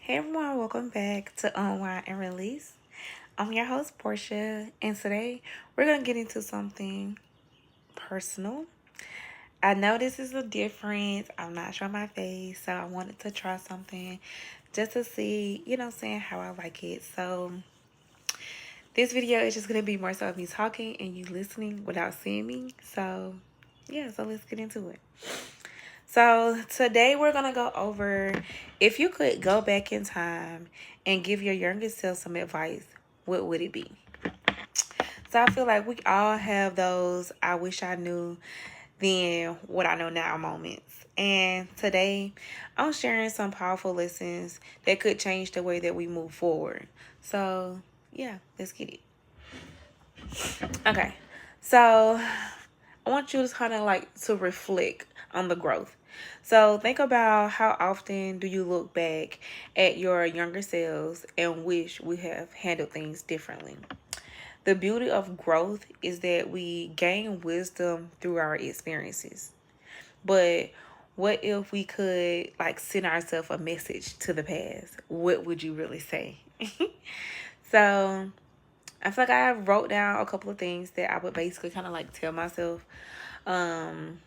Hey everyone, welcome back to Unwind and Release. I'm your host Portia, and today we're gonna get into something personal. I know this is a difference. I'm not showing my face, so I wanted to try something just to see, saying how I like it. So this video is just gonna be more so of me talking and you listening without seeing me. So yeah, so let's get into it. So today we're gonna go over if you could go back in time and give your younger self some advice, what would it be? So I feel like we all have those I wish I knew then what I know now moments. And today I'm sharing some powerful lessons that could change the way that we move forward. So yeah, let's get it. Okay. So I want you to kind of like to reflect on the growth. So think about how often do you look back at your younger selves and wish we have handled things differently. The beauty of growth is that we gain wisdom through our experiences. But what if we could like send ourselves a message to the past? What would you really say? So I feel like I wrote down a couple of things that I would basically kind of like tell myself. Um,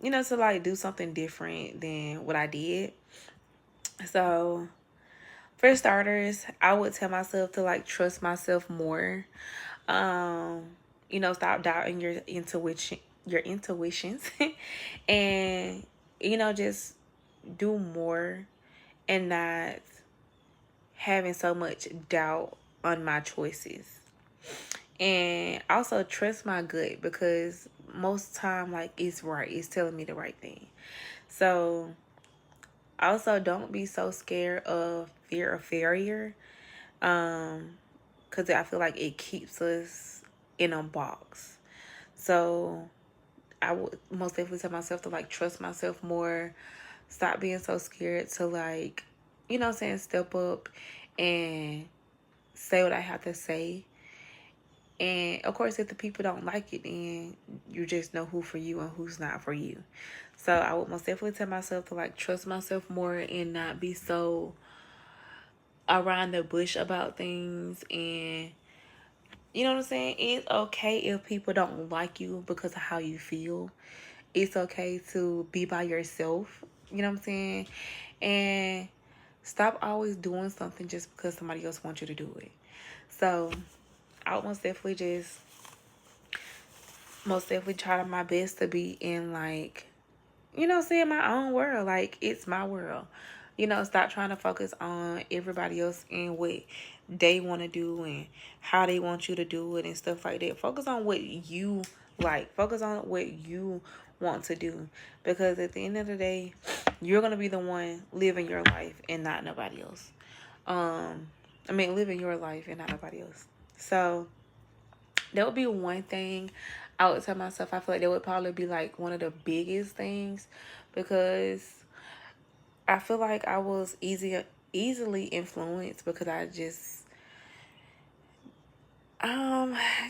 to like do something different than what I did. So, for starters, I would tell myself to like trust myself more. Um, stop doubting your intuitions, and just do more and not having so much doubt on my choices. And also trust my gut because most time like it's right, it's telling me the right thing. So also don't be so scared of fear of failure, because I feel like it keeps us in a box. So I would most definitely tell myself to like trust myself more, stop being so scared to like, step up and say what I have to say. And of course, if the people don't like it, then you just know who for you and who's not for you. So I would most definitely tell myself to like trust myself more and not be so around the bush about things. And you know what I'm saying? It's okay if people don't like you because of how you feel. It's okay to be by yourself. You know what I'm saying? And stop always doing something just because somebody else wants you to do it. So I would most definitely try my best to be in like, seeing my own world. Like it's my world. Stop trying to focus on everybody else and what they want to do and how they want you to do it and stuff like that. Focus on what you like. Focus on what you want to do. Because at the end of the day, you're going to be the one living your life and not nobody else. Living your life and not nobody else. So that would be one thing I would tell myself. I feel like that would probably be like one of the biggest things because I feel like I was easily influenced because I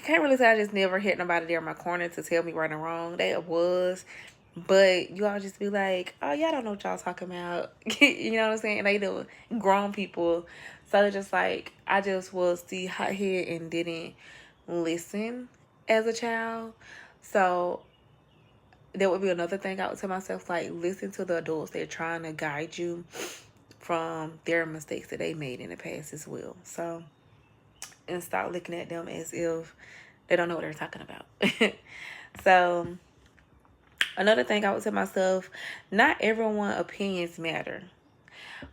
can't really say I just never hit nobody there in my corner to tell me right and wrong. That was, but you all just be like, oh, y'all don't know what y'all talking about. You know what I'm saying? They the grown people. So it's just like, I just was the hothead and didn't listen as a child. So that would be another thing I would tell myself, like, listen to the adults. They're trying to guide you from their mistakes that they made in the past as well. So, and stop looking at them as if they don't know what they're talking about. So, another thing I would tell myself, not everyone's opinions matter,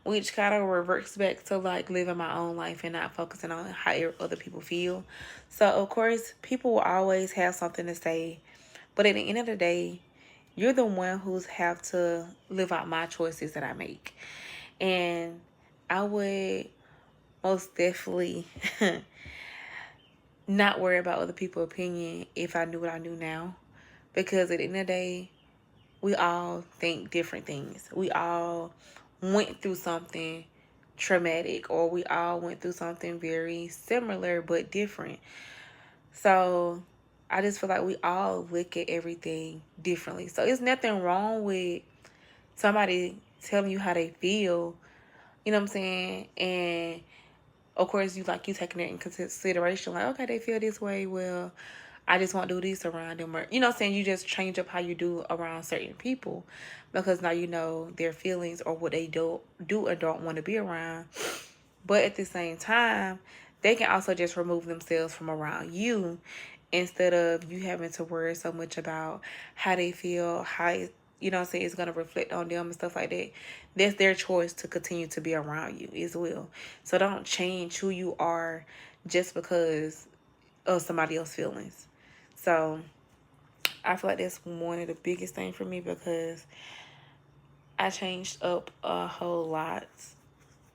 which kind of reverts back to like living my own life and not focusing on how other people feel. So, of course, people will always have something to say, but at the end of the day, you're the one who's have to live out my choices that I make. And I would most definitely not worry about other people's opinion if I knew what I knew now. Because at the end of the day, we all think different things. We all went through something traumatic, or we all went through something very similar but different. So I just feel like we all look at everything differently. So it's nothing wrong with somebody telling you how they feel, You know what I'm saying? And of course, you taking it in consideration, like, okay, they feel this way. Well, I just won't do this around them, or you know what I'm saying. You just change up how you do around certain people, because now you know their feelings or what they do or don't want to be around. But at the same time, they can also just remove themselves from around you, instead of you having to worry so much about how they feel, you know what I'm saying, it's going to reflect on them and stuff like that. That's their choice to continue to be around you as well. So don't change who you are just because of somebody else's feelings. So I feel like that's one of the biggest things for me, because I changed up a whole lot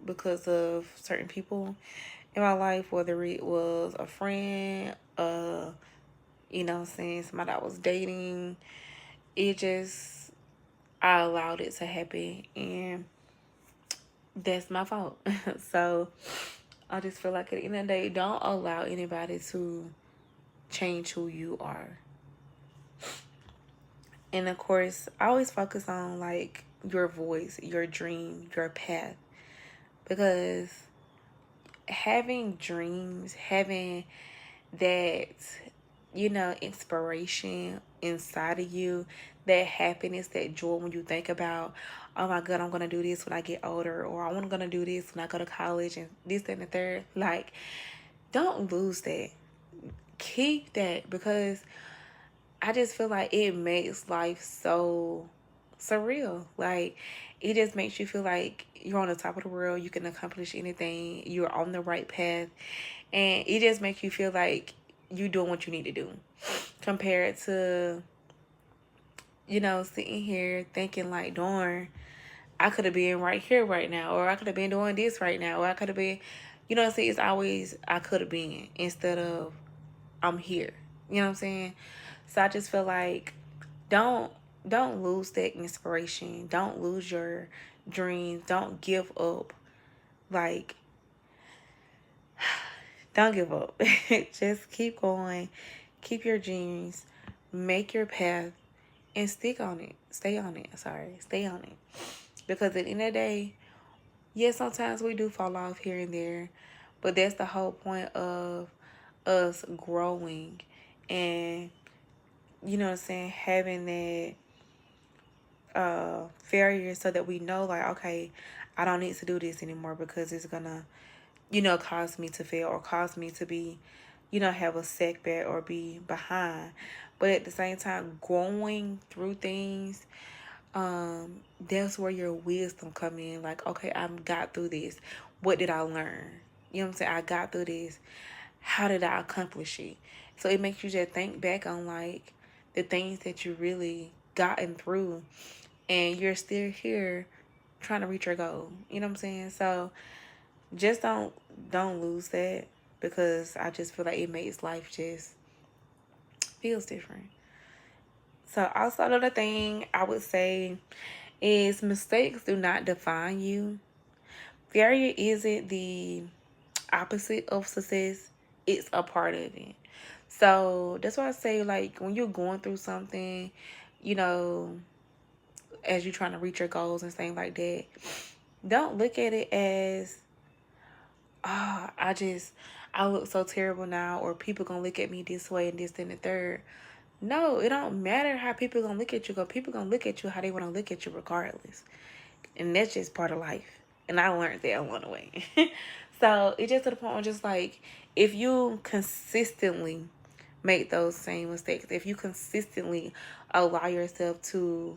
because of certain people in my life, whether it was a friend, you know what I'm saying, somebody I was dating. It just, I allowed it to happen, and that's my fault. So I just feel like at the end of the day, don't allow anybody to change who you are. And of course, I always focus on like your voice, your dream, your path, because having dreams, having that, you know, inspiration inside of you, that happiness, that joy when you think about, oh my God, I'm going to do this when I get older, or I'm going to do this when I go to college, and this, that, and the third. Like, don't lose that. Keep that, because I just feel like it makes life so surreal. Like, it just makes you feel like you're on the top of the world. You can accomplish anything. You're on the right path. And it just makes you feel like you doing what you need to do. Compared to, you know, sitting here thinking like, darn, I could have been right here right now. Or I could have been doing this right now. Or I could have been, you know what I'm saying? It's always I could have been, instead of I'm here. You know what I'm saying? So I just feel like don't don't lose that inspiration. Don't lose your dreams. Don't give up. Like, don't give up. Just keep going. Keep your dreams. Make your path and stick on it. Stay on it. Sorry. Stay on it. Because at the end of the day, yes, sometimes we do fall off here and there. But that's the whole point of us growing, and, you know what I'm saying, having that failure, so that we know, like, okay, I don't need to do this anymore, because it's gonna, you know, cause me to fail, or cause me to be, you know, have a setback or be behind. But at the same time, going through things, that's where your wisdom come in. Like, okay, I got through this. What did I learn? You know what I'm saying? I got through this. How did I accomplish it? So it makes you just think back on like the things that you really gotten through, and you're still here trying to reach your goal. You know what I'm saying? So just don't lose that, because I just feel like it makes life just feels different. So also another thing I would say is mistakes do not define you. Failure isn't the opposite of success. It's a part of it. So that's why I say, like, when you're going through something, you know, as you're trying to reach your goals and things like that, don't look at it as, oh, I look so terrible now, or people gonna look at me this way and this, then the third. No, it don't matter how people gonna look at you, because people gonna look at you how they wanna look at you regardless. And that's just part of life. And I learned that along the way. So it just to the point where, just like, if you consistently make those same mistakes, if you consistently allow yourself to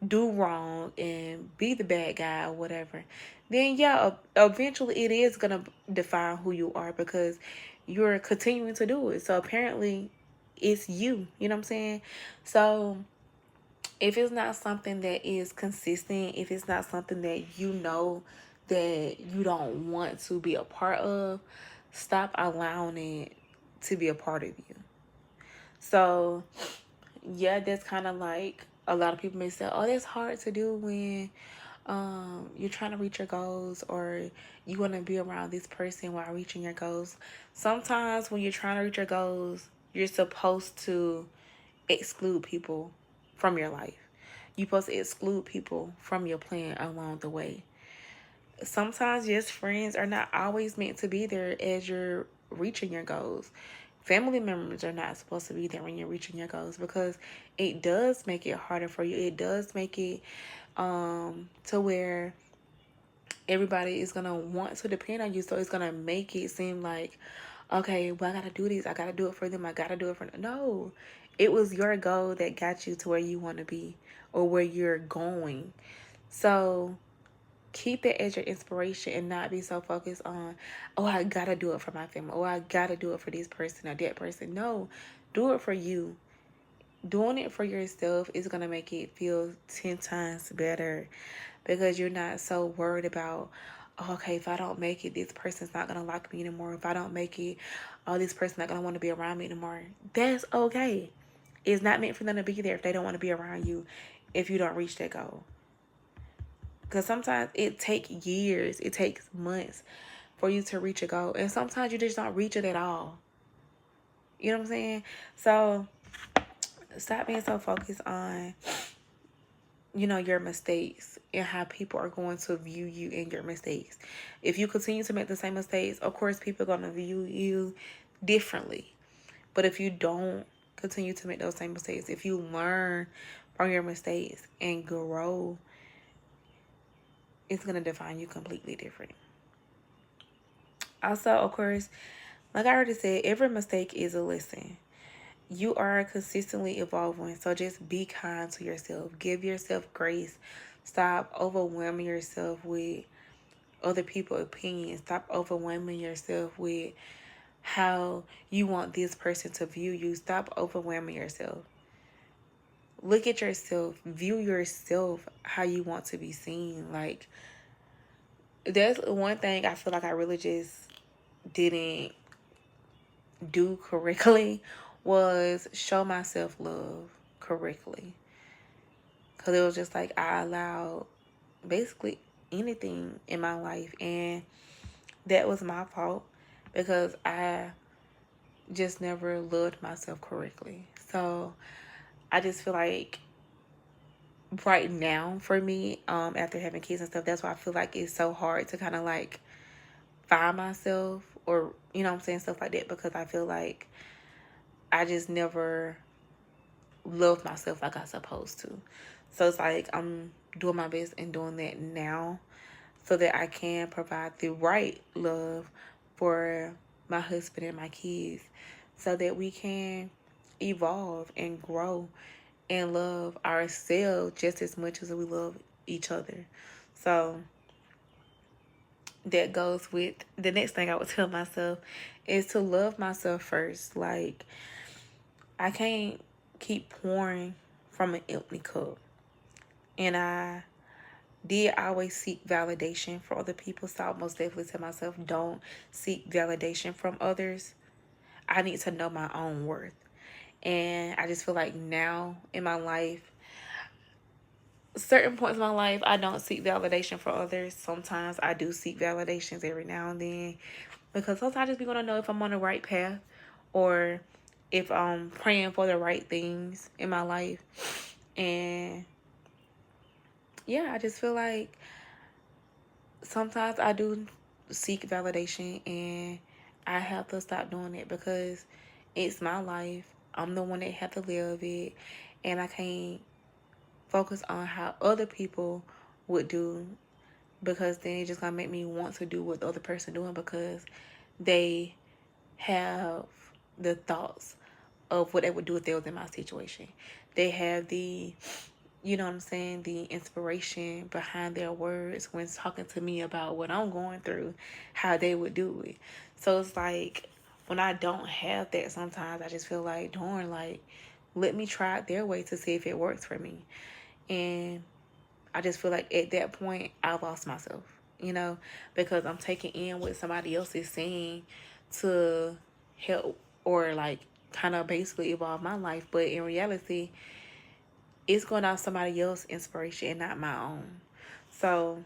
do wrong and be the bad guy or whatever, then yeah, eventually it is gonna define who you are, because you're continuing to do it. So apparently it's you. You know what I'm saying? So if it's not something that is consistent, if it's not something that you know that you don't want to be a part of, stop allowing it to be a part of you. So yeah, that's kind of like, a lot of people may say, oh, that's hard to do when you're trying to reach your goals, or you want to be around this person while reaching your goals. Sometimes when you're trying to reach your goals, you're supposed to exclude people from your life. You're supposed to exclude people from your plan along the way. Sometimes, yes, friends are not always meant to be there as you're reaching your goals. Family members are not supposed to be there when you're reaching your goals, because it does make it harder for you. It does make it to where everybody is gonna want to depend on you. So it's gonna make it seem like, okay, well, I gotta do this. I gotta do it for them. I gotta do it for them. No, it was your goal that got you to where you want to be or where you're going. So keep it as your inspiration and not be so focused on, oh, I gotta do it for my family. Oh, I gotta do it for this person or that person. No, do it for you. Doing it for yourself is gonna make it feel 10 times better, because you're not so worried about, oh, okay, if I don't make it, this person's not gonna like me anymore. If I don't make it, oh, this person's not gonna want to be around me anymore. That's okay. It's not meant for them to be there if they don't want to be around you if you don't reach that goal. Because sometimes it takes years, it takes months for you to reach a goal. And sometimes you just don't reach it at all. You know what I'm saying? So stop being so focused on, your mistakes and how people are going to view you and your mistakes. If you continue to make the same mistakes, of course, people are going to view you differently. But if you don't continue to make those same mistakes, if you learn from your mistakes and grow, it's going to define you completely different. Also, of course, like I already said, every mistake is a lesson. You are consistently evolving, so just be kind to yourself. Give yourself grace. Stop overwhelming yourself with other people's opinions. Stop overwhelming yourself with how you want this person to view you. Stop overwhelming yourself. Look at yourself. View yourself how you want to be seen. Like, that's one thing I feel like I really just didn't do correctly, was show myself love correctly. Because it was just like I allowed basically anything in my life, and that was my fault because I just never loved myself correctly. So I just feel like right now for me, after having kids and stuff, that's why I feel like it's so hard to kind of like find myself, or I'm saying, stuff like that, because I feel like I just never loved myself like I supposed to. So it's like I'm doing my best and doing that now so that I can provide the right love for my husband and my kids, so that we can evolve and grow and love ourselves just as much as we love each other. So that goes with the next thing I would tell myself, is to love myself first. Like, I can't keep pouring from an empty cup. And I did always seek validation from other people. So I most definitely tell myself, don't seek validation from others. I need to know my own worth. And I just feel like now in my life, certain points in my life, I don't seek validation for others. Sometimes I do seek validations every now and then, because sometimes I just be going to know if I'm on the right path, or if I'm praying for the right things in my life. And yeah, I just feel like sometimes I do seek validation, and I have to stop doing it, because it's my life. I'm the one that have to live it, and I can't focus on how other people would do, because then it's just gonna make me want to do what the other person doing, because they have the thoughts of what they would do if they was in my situation. They have the, you know what I'm saying, the inspiration behind their words when talking to me about what I'm going through, how they would do it. So it's like, when I don't have that, sometimes I just feel like, darn, like, let me try it their way to see if it works for me. And I just feel like at that point, I lost myself, because I'm taking in what somebody else is saying to help, or like kind of basically evolve my life. But in reality, it's going off somebody else's inspiration and not my own. So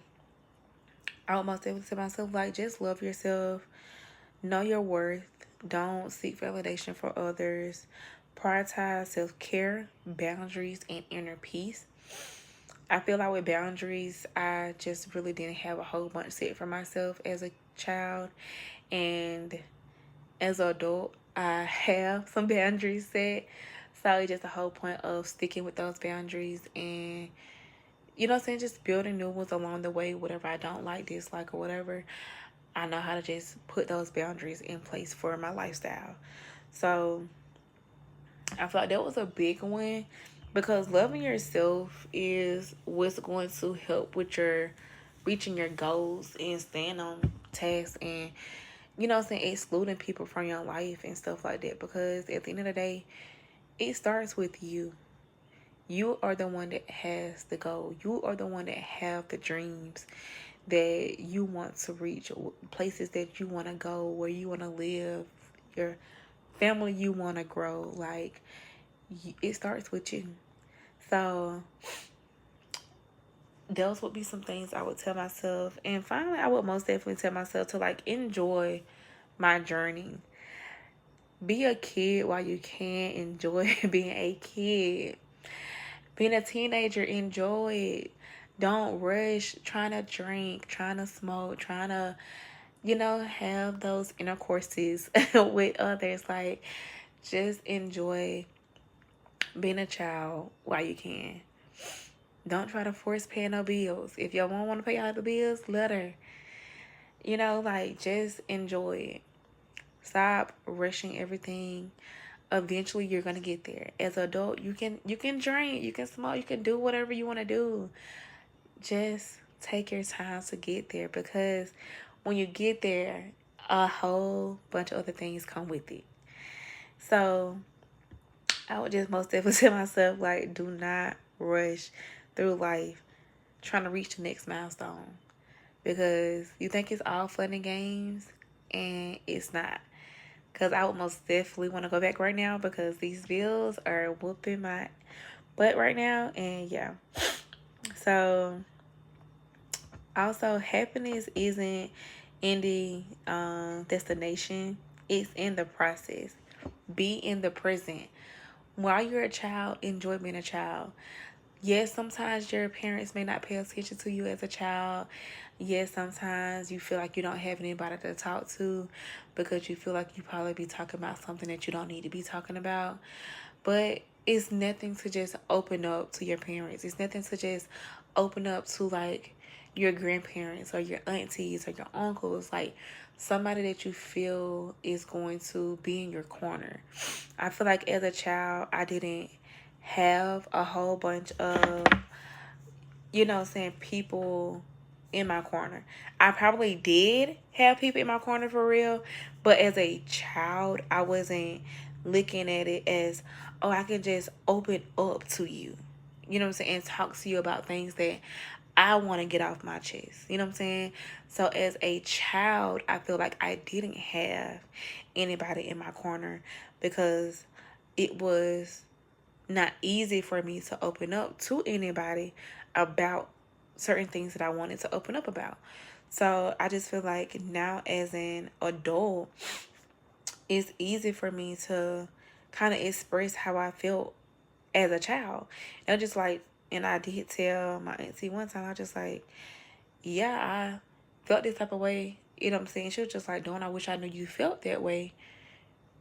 I almost able to tell myself, like, just love yourself, know your worth, don't seek validation for others, prioritize self-care, boundaries, and inner peace. I feel like with boundaries, I just really didn't have a whole bunch set for myself as a child. And as an adult, I have some boundaries set. So it's just the whole point of sticking with those boundaries and, you know what I'm saying, just building new ones along the way. Whatever I don't like, dislike, or whatever, I know how to just put those boundaries in place for my lifestyle. So I feel like that was a big one because loving yourself is what's going to help with your reaching your goals and staying on task and, you know what I'm saying, excluding people from your life and stuff like that, because at the end of the day, it starts with you. You are the one that has the goal. You are the one that have the dreams that you want to reach, places that you want to go, where you want to live, your family you want to grow. Like, it starts with you. So those would be some things I would tell myself. And finally, I would most definitely tell myself to like enjoy my journey. Be a kid while you can. Enjoy being a kid. Being a teenager, enjoy it. Don't rush trying to drink, trying to smoke, trying to, have those intercourses with others. Like, just enjoy being a child while you can. Don't try to force paying no bills. If your mom want to pay all the bills, let her. Like, just enjoy it. Stop rushing everything. Eventually you're gonna get there. As an adult, you can drink, you can smoke, you can do whatever you want to do. Just take your time to get there, because when you get there, a whole bunch of other things come with it. So I would just most definitely tell myself, like, do not rush through life trying to reach the next milestone, because you think it's all fun and games, and it's not. Because I would most definitely want to go back right now, because these bills are whooping my butt right now. And yeah. So, also, happiness isn't in the destination, it's in the process. Be in the present. While you're a child, enjoy being a child. Yes, sometimes your parents may not pay attention to you as a child. Yes, sometimes you feel like you don't have anybody to talk to because you feel like you probably be talking about something that you don't need to be talking about. But it's nothing to just open up to your parents. It's nothing to just open up to, like, your grandparents or your aunties or your uncles. Like, somebody that you feel is going to be in your corner. I feel like as a child, I didn't have a whole bunch of, saying, people in my corner. I probably did have people in my corner for real, but as a child, I wasn't looking at it as, oh, I can just open up to you. You know what I'm saying? And talk to you about things that I want to get off my chest. You know what I'm saying? So as a child, I feel like I didn't have anybody in my corner, because it was not easy for me to open up to anybody about certain things that I wanted to open up about. So I just feel like now as an adult, it's easy for me to kind of express how I felt as a child. And just like, and I did tell my auntie one time, I just like, yeah, I felt this type of way. You know what I'm saying? She was just like, don't I wish I knew you felt that way.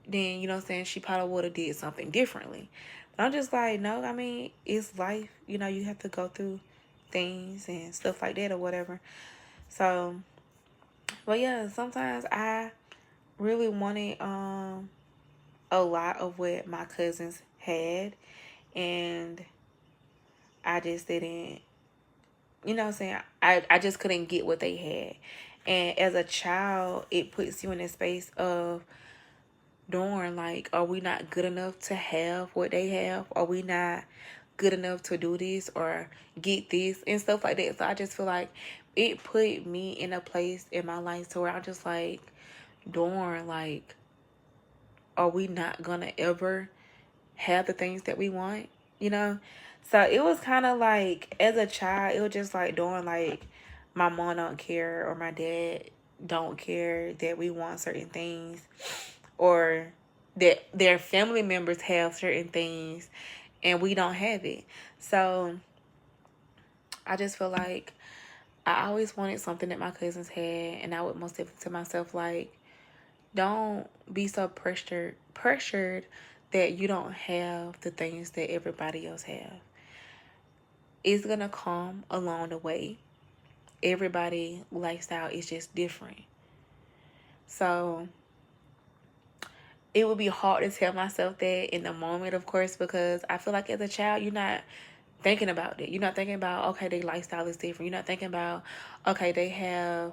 Then, you know what I'm saying, she probably would have did something differently. But I'm just like, no, I mean, it's life. You have to go through things and stuff like that or whatever. So, but yeah, sometimes I really wanted a lot of what my cousins had, and I just didn't, you know what I'm saying, I just couldn't get what they had. And as a child, it puts you in a space of, darn, like, are we not good enough to have what they have? Are we not good enough to do this or get this and stuff like that? So I just feel like it put me in a place in my life to where I'm just like, darn, like, are we not gonna ever have the things that we want? You know? So it was kind of like, as a child, it was just like, darn, like, my mom don't care or my dad don't care that we want certain things, or that their family members have certain things and we don't have it. So I just feel like I always wanted something that my cousins had, and I would most definitely tell myself like, don't be so pressured that you don't have the things that everybody else have. It's gonna come along the way. Everybody lifestyle is just different. So it would be hard to tell myself that in the moment, of course, because I feel like as a child, you're not thinking about it. You're not thinking about, okay, their lifestyle is different. You're not thinking about, okay, they have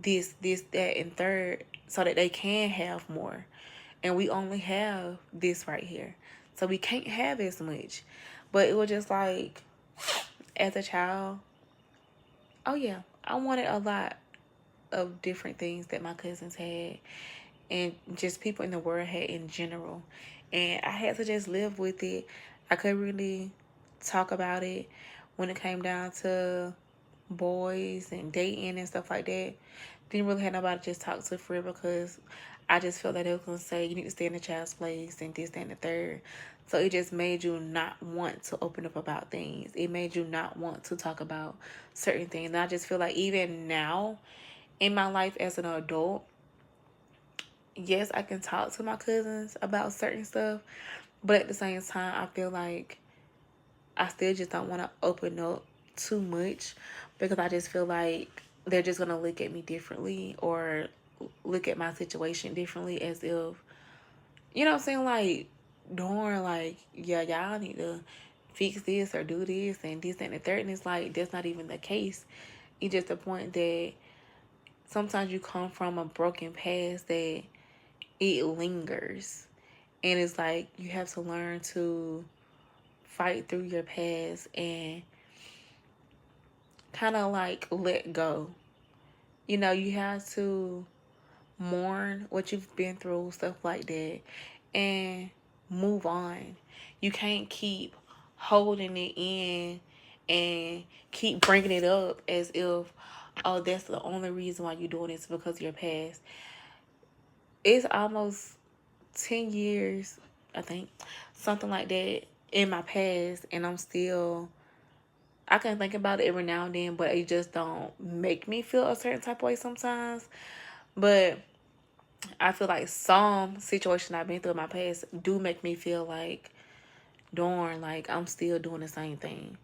this, that, and third, so that they can have more. And we only have this right here. So we can't have as much. But it was just like, as a child, oh yeah, I wanted a lot of different things that my cousins had and just people in the world had in general. And I had to just live with it. I couldn't really talk about it when it came down to boys and dating and stuff like that. Didn't really have nobody to just talk to for real because I just felt that they were going to say, you need to stay in the child's place and this, that, and the third. So it just made you not want to open up about things. It made you not want to talk about certain things. And I just feel like even now in my life as an adult, yes, I can talk to my cousins about certain stuff, but at the same time, I feel like I still just don't want to open up too much because I just feel like they're just going to look at me differently or look at my situation differently as if, you know what I'm saying? Like, darn, like, yeah, y'all need to fix this or do this and this and the third. And it's like, that's not even the case. It's just the point that sometimes you come from a broken past that it lingers. And it's like you have to learn to fight through your past and kind of like let go. You know, you have to mourn what you've been through, stuff like that, and move on. You can't keep holding it in and keep bringing it up as if, oh, that's the only reason why you're doing this because of your past. It's almost 10 years, I think, something like that in my past, and I can think about it every now and then, but it just don't make me feel a certain type of way sometimes. But I feel like some situation I've been through in my past do make me feel like, darn, like I'm still doing the same thing.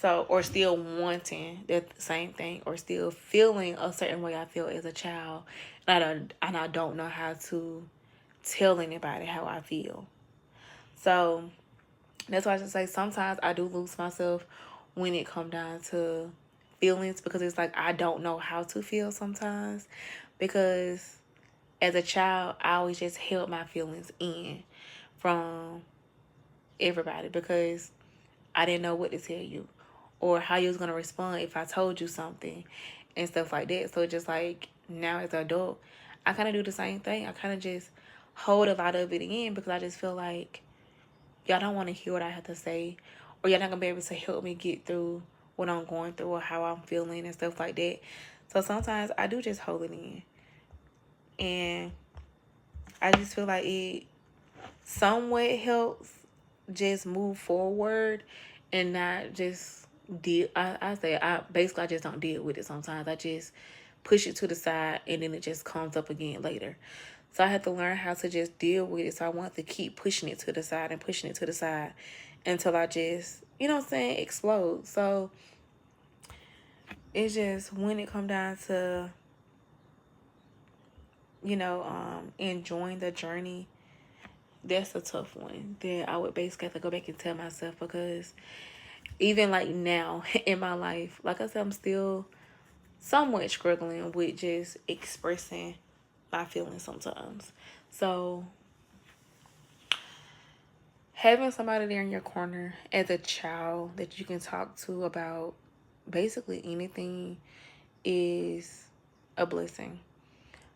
So, or still wanting that same thing, or still feeling a certain way I feel as a child, and I don't know how to tell anybody how I feel. So that's why I just say sometimes I do lose myself when it come down to feelings because it's like I don't know how to feel sometimes because as a child I always just held my feelings in from everybody because I didn't know what to tell you or how you was going to respond if I told you something and stuff like that. So just like now as an adult, I kind of do the same thing. I kind of just hold a lot of it in because I just feel like y'all don't want to hear what I have to say, or y'all not gonna be able to help me get through what I'm going through or how I'm feeling and stuff like that. So sometimes I do just hold it in, and I just feel like it somewhat helps just move forward and not just deal. I just don't deal with it sometimes. I just push it to the side and then it just comes up again later. So I had to learn how to just deal with it. So I want to keep pushing it to the side and pushing it to the side until I just, you know what I'm saying, explode. So it's just when it come down to, enjoying the journey, that's a tough one that I would basically have to go back and tell myself because even like now in my life, like I said, I'm still somewhat struggling with just expressing my feelings sometimes. So having somebody there in your corner as a child that you can talk to about basically anything is a blessing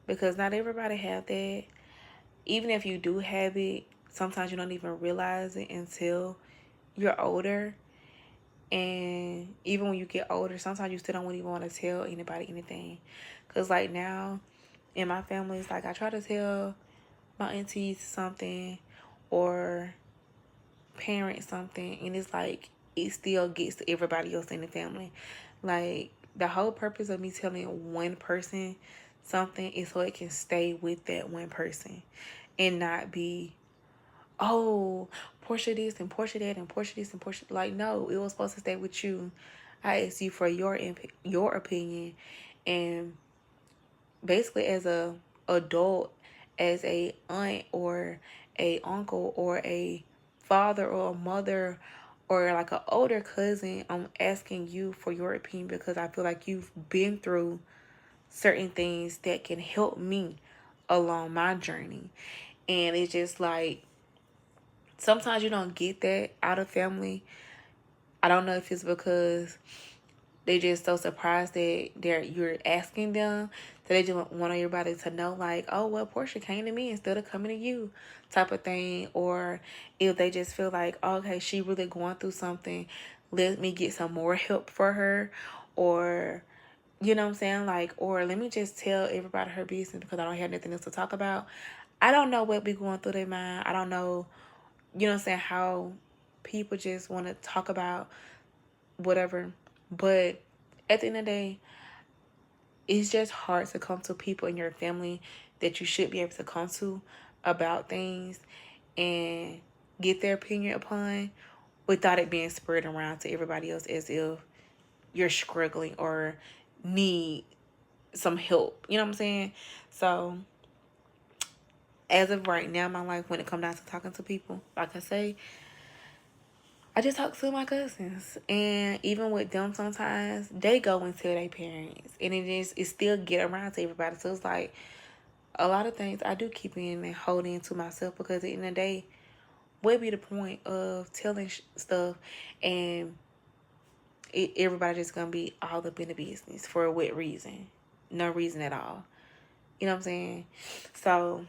because not everybody have that. Even if you do have it, sometimes you don't even realize it until you're older. And even when you get older, sometimes you still don't even want to tell anybody anything. Because like now in my family, it's like I try to tell my aunties something or parent something, and it's like it still gets to everybody else in the family. Like, the whole purpose of me telling one person something is so it can stay with that one person and not be, oh, Portia this and Portia that and Portia this and Portia. Like, no, it was supposed to stay with you. I asked you for your opinion, and basically as a adult, as a aunt or a uncle or a father or a mother or like an older cousin, I'm asking you for your opinion because I feel like you've been through certain things that can help me along my journey. And it's just like sometimes you don't get that out of family. I don't know if it's because they just so surprised that you're asking them, that they just want everybody to know, like, oh well, Portia came to me instead of coming to you, type of thing. Or if they just feel like, oh, okay, she really going through something, let me get some more help for her. Or, you know what I'm saying, like, or let me just tell everybody her business because I don't have nothing else to talk about. I don't know what be going through their mind. I don't know, you know what I'm saying, how people just want to talk about whatever. But at the end of the day, it's just hard to come to people in your family that you should be able to come to about things and get their opinion upon without it being spread around to everybody else as if you're struggling or need some help. You know what I'm saying? So as of right now in my life, when it comes down to talking to people, like I say, I just talk to my cousins, and even with them, sometimes they go and tell their parents, and it still get around to everybody. So it's like a lot of things I do keep in and hold in to myself because at the end of the day, what be the point of telling stuff and everybody just gonna be all up in the business for what reason? No reason at all. You know what I'm saying? So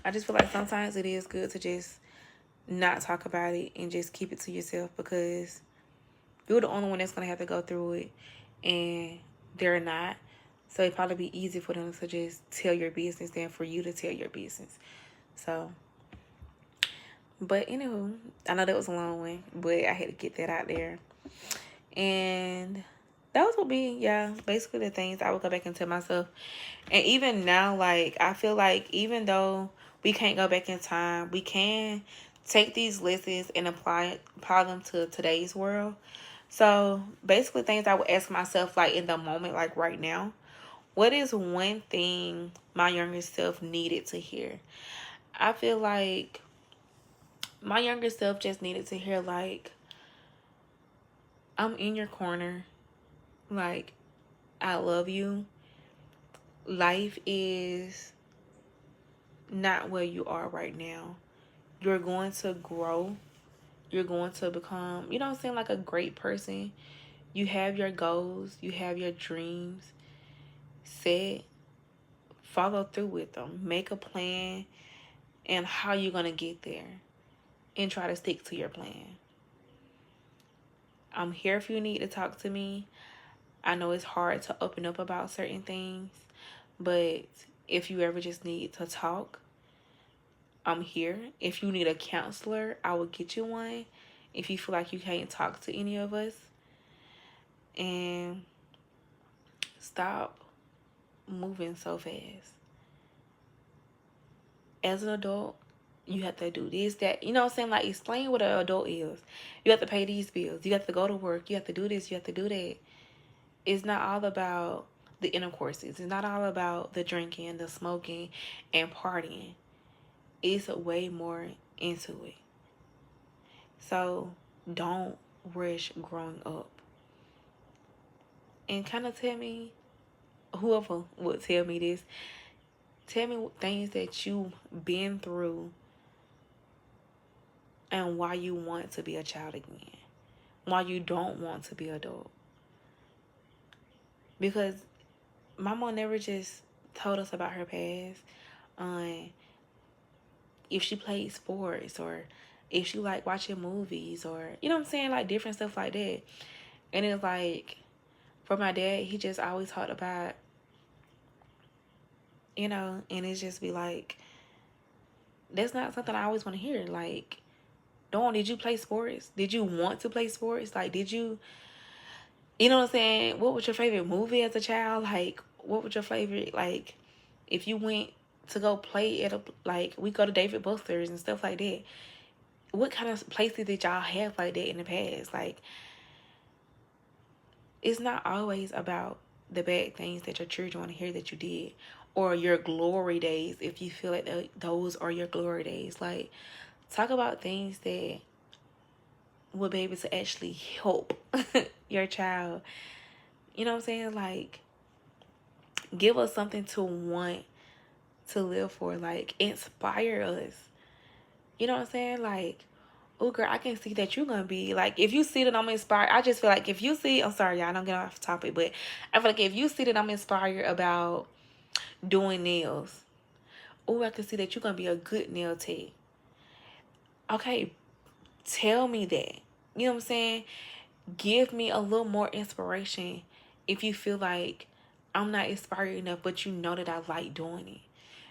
I just feel like sometimes it is good to just not talk about it and just keep it to yourself because you're the only one that's gonna have to go through it, and they're not. So it'd probably be easy for them to just tell your business than for you to tell your business. So, but anywho, I know that was a long one, but I had to get that out there. And that was what be, yeah, basically the things I would go back and tell myself. And even now, like, I feel like even though we can't go back in time, we can take these lessons and apply them to today's world. So basically things I would ask myself, like, in the moment, like right now, what is one thing my younger self needed to hear? I feel like my younger self just needed to hear, like, I'm in your corner. Like, I love you. Life is not where you are right now. You're going to grow. You're going to become, you know what I'm saying, like a great person. You have your goals. You have your dreams set. Follow through with them. Make a plan and how you're going to get there. And try to stick to your plan. I'm here if you need to talk to me. I know it's hard to open up about certain things. But if you ever just need to talk, I'm here. If you need a counselor, I will get you one. If you feel like you can't talk to any of us. And stop moving so fast. As an adult, you have to do this, that. You know what I'm saying? Like, explain what an adult is. You have to pay these bills. You have to go to work. You have to do this. You have to do that. It's not all about the intercourses. It's not all about the drinking, the smoking, and partying. It's way more into it. So don't rush growing up. And kind of tell me, whoever would tell me this, tell me things that you've been through and why you want to be a child again. Why you don't want to be adult. Because my mom never just told us about her past. If she played sports or if she liked watching movies or, you know what I'm saying, like different stuff like that. And it's like, for my dad, he just always talked about, you know, and it's just be like, that's not something I always want to hear. Like, Dawn, did you play sports? Did you want to play sports? Like, did you, you know what I'm saying? What was your favorite movie as a child? Like, what was your favorite, like, if you went to go play at a, like, we go to David Buster's and stuff like that. What kind of places did y'all have like that in the past? Like, it's not always about the bad things that your children want to hear that you did, or your glory days, if you feel like those are your glory days. Like, talk about things that will be able to actually help your child. You know what I'm saying? Like, give us something to want to live for. Like, inspire us. You know what I'm saying? Like, oh girl, I can see that you're gonna be like, if you see that I'm inspired, I just feel like if you see, I'm sorry y'all, I don't get off topic, but I feel like if you see that I'm inspired about doing nails, oh, I can see that you're gonna be a good nail tech. Okay, tell me that. You know what I'm saying? Give me a little more inspiration if you feel like I'm not inspired enough, but you know that I like doing it.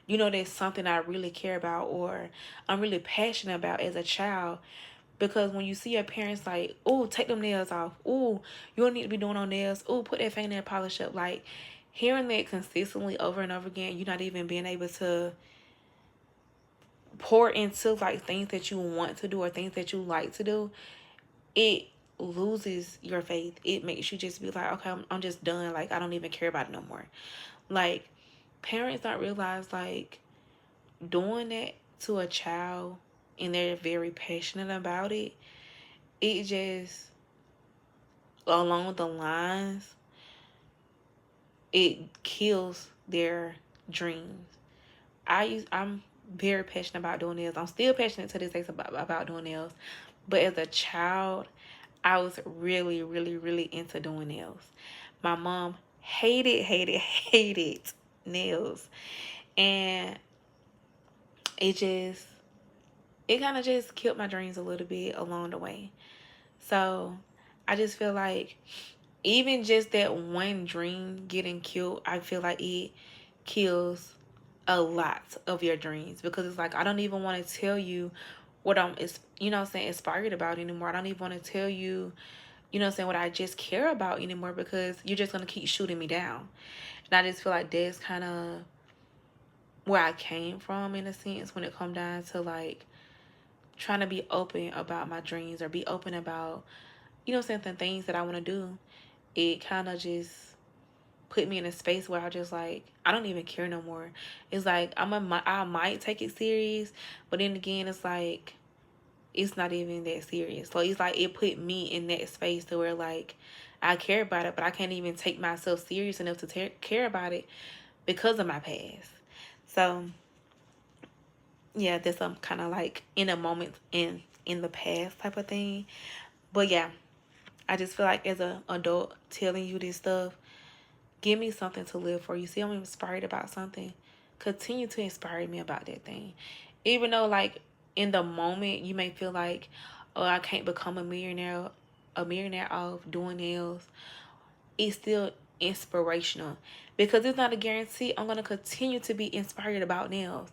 You know that's something I really care about or I'm really passionate about as a child. Because when you see your parents like, oh, take them nails off. Oh, you don't need to be doing no nails. Oh, put that fingernail polish up. Like, hearing that consistently over and over again, you're not even being able to pour into like things that you want to do or things that you like to do. It loses your faith. It makes you just be like, okay, I'm just done. Like, I don't even care about it no more. Like, parents don't realize like doing that to a child and they're very passionate about it, it just, along the lines, it kills their dreams. I'm very passionate about doing nails. I'm still passionate to this day about doing nails. But as a child, I was really, really, really into doing nails. My mom hated nails. And it kind of just killed my dreams a little bit along the way. So I just feel like even just that one dream getting killed, I feel like it kills a lot of your dreams, because it's like I don't even want to tell you what I'm, you know what I'm saying, inspired about anymore. I don't even want to tell you, you know what I'm saying, what I just care about anymore, because you're just going to keep shooting me down. And I just feel like that's kind of where I came from in a sense when it come down to like trying to be open about my dreams or be open about, you know what I'm saying, the things that I want to do. It kind of just put me in a space where I just like, I don't even care no more. It's like I might take it serious, but then again, it's like it's not even that serious. So it's like it put me in that space to where like I care about it, but I can't even take myself serious enough to care about it because of my past. So yeah, that's some kind of like in a moment in the past type of thing. But yeah, I just feel like as an adult telling you this stuff, give me something to live for. You see, I'm inspired about something. Continue to inspire me about that thing. Even though, like, in the moment, you may feel like, oh, I can't become a millionaire off doing nails. It's still inspirational, because it's not a guarantee I'm going to continue to be inspired about nails.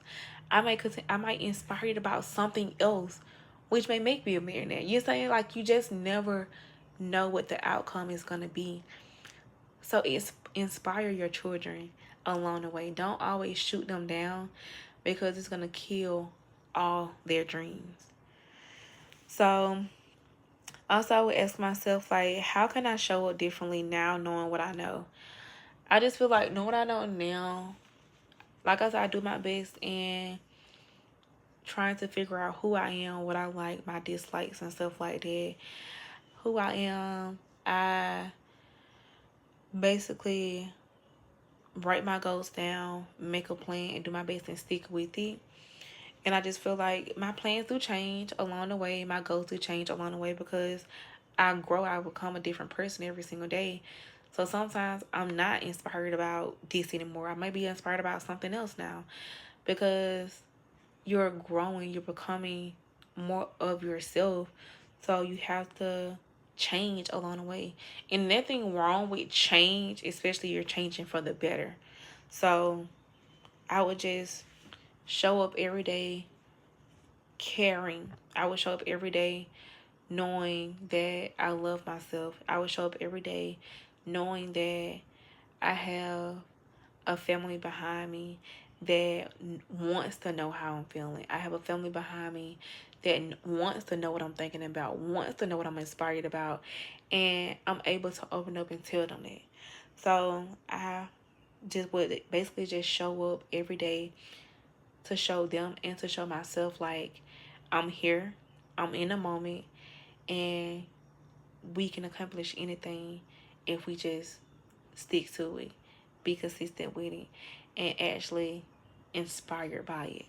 I might inspired about something else, which may make me a millionaire. You're saying, like, you just never know what the outcome is going to be. So it's inspire your children along the way. Don't always shoot them down, because it's going to kill all their dreams. So also I would ask myself, like, how can I show up differently now knowing what I know? I just feel like knowing what I know now, like I said, I do my best in trying to figure out who I am, what I like, my dislikes and stuff like that. Who I am, I basically write my goals down, make a plan, and do my best and stick with it. And I just feel like my plans do change along the way. My goals do change along the way, because I grow, I become a different person every single day. So sometimes I'm not inspired about this anymore. I might be inspired about something else now, because you're growing, you're becoming more of yourself. So you have to change along the way. And nothing wrong with change, especially you're changing for the better. So I would just show up every day, caring. I would show up every day knowing that I love myself. I would show up every day knowing that I have a family behind me that wants to know how I'm feeling. I have a family behind me that wants to know what I'm thinking about, wants to know what I'm inspired about, and I'm able to open up and tell them that. So I just would basically just show up every day to show them and to show myself like I'm here, I'm in the moment, and we can accomplish anything if we just stick to it, be consistent with it, and actually inspired by it.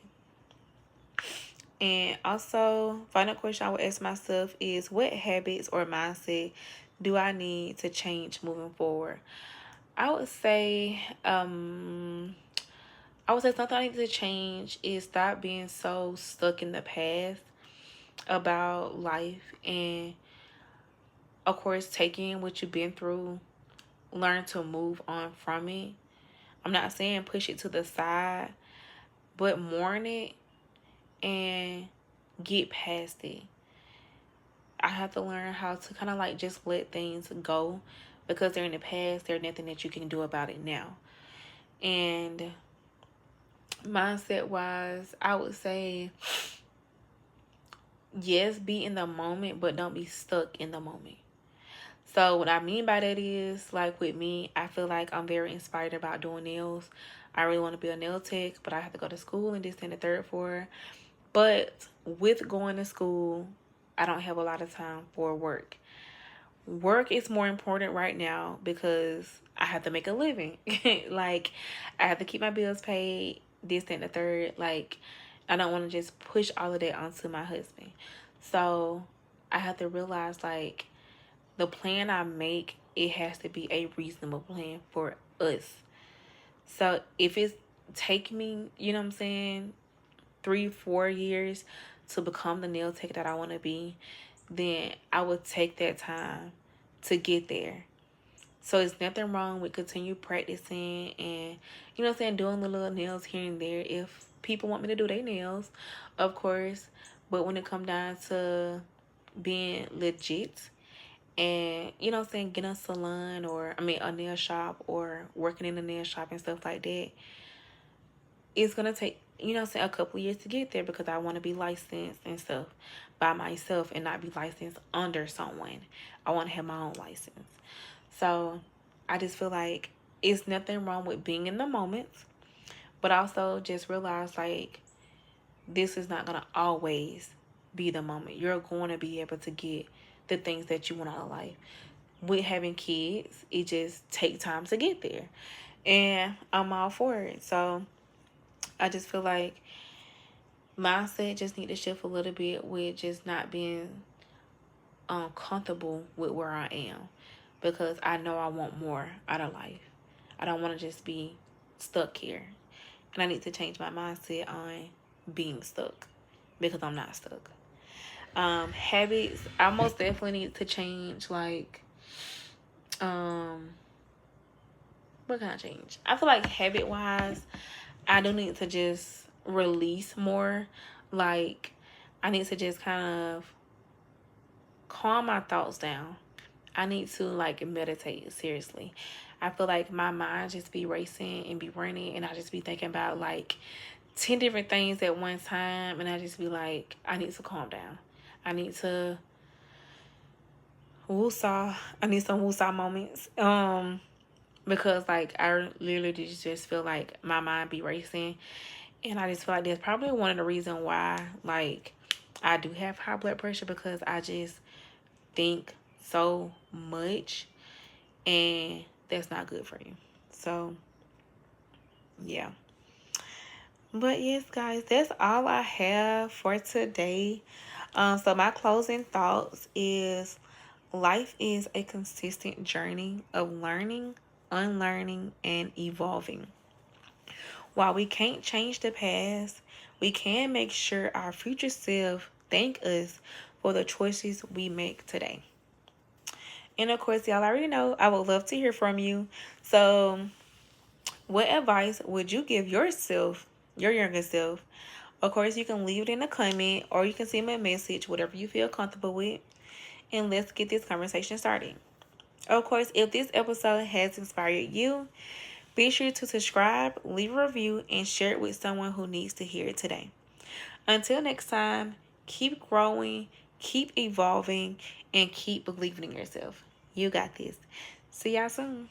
And also, final question I would ask myself is, what habits or mindset do I need to change moving forward? I would say, something I need to change is stop being so stuck in the past about life, and of course taking what you've been through, learn to move on from it. I'm not saying push it to the side, but mourn it and get past it. I have to learn how to kind of like just let things go because they're in the past. There's nothing that you can do about it now. And mindset wise, I would say yes, be in the moment, but don't be stuck in the moment. So what I mean by that is, like with me, I feel like I'm very inspired about doing nails. I really want to be a nail tech, but I have to go to school and this and the third for. But with going to school, I don't have a lot of time for work. Work is more important right now because I have to make a living. Like, I have to keep my bills paid, this and the third. Like, I don't want to just push all of that onto my husband. So I have to realize, like, the plan I make, it has to be a reasonable plan for us. So if it's take me, you know what I'm saying, 3-4 years to become the nail tech that I want to be, then I would take that time to get there. So it's nothing wrong with continue practicing and, you know what I'm saying, doing the little nails here and there if people want me to do their nails, of course. But when it come down to being legit and, you know what I'm saying, getting a salon or, a nail shop or working in a nail shop and stuff like that, it's going to take, you know what I'm saying, a couple years to get there because I want to be licensed and stuff by myself and not be licensed under someone. I want to have my own license. So I just feel like it's nothing wrong with being in the moment, but also just realize like this is not going to always be the moment. You're going to be able to get the things that you want out of life. With having kids, it just takes time to get there. And I'm all for it. So I just feel like mindset just need to shift a little bit with just not being comfortable with where I am, because I know I want more out of life. I don't want to just be stuck here, and I need to change my mindset on being stuck because I'm not stuck. Habits, I most definitely need to change. Like, what can I change? I feel like habit wise, I do need to just release more. Like, I need to just kind of calm my thoughts down. I need to like meditate, seriously. I feel like my mind just be racing and be running, and I just be thinking about like 10 different things at one time, and I just be like, I need to calm down. I need to woosah. I need some woosah moments. Because like I literally just feel like my mind be racing, and I just feel like that's probably one of the reasons why like I do have high blood pressure, because I just think so much, and that's not good for you. So yeah. But yes, guys, that's all I have for today. So my closing thoughts is, life is a consistent journey of learning, unlearning, and evolving. While we can't change the past, we can make sure our future self thank us for the choices we make today. And of course, y'all already know I would love to hear from you. So what advice would you give yourself, your younger self, Of course, you can leave it in a comment or you can send me a message, whatever you feel comfortable with. And let's get this conversation started. Of course, if this episode has inspired you, be sure to subscribe, leave a review, and share it with someone who needs to hear it today. Until next time, keep growing, keep evolving, and keep believing in yourself. You got this. See y'all soon.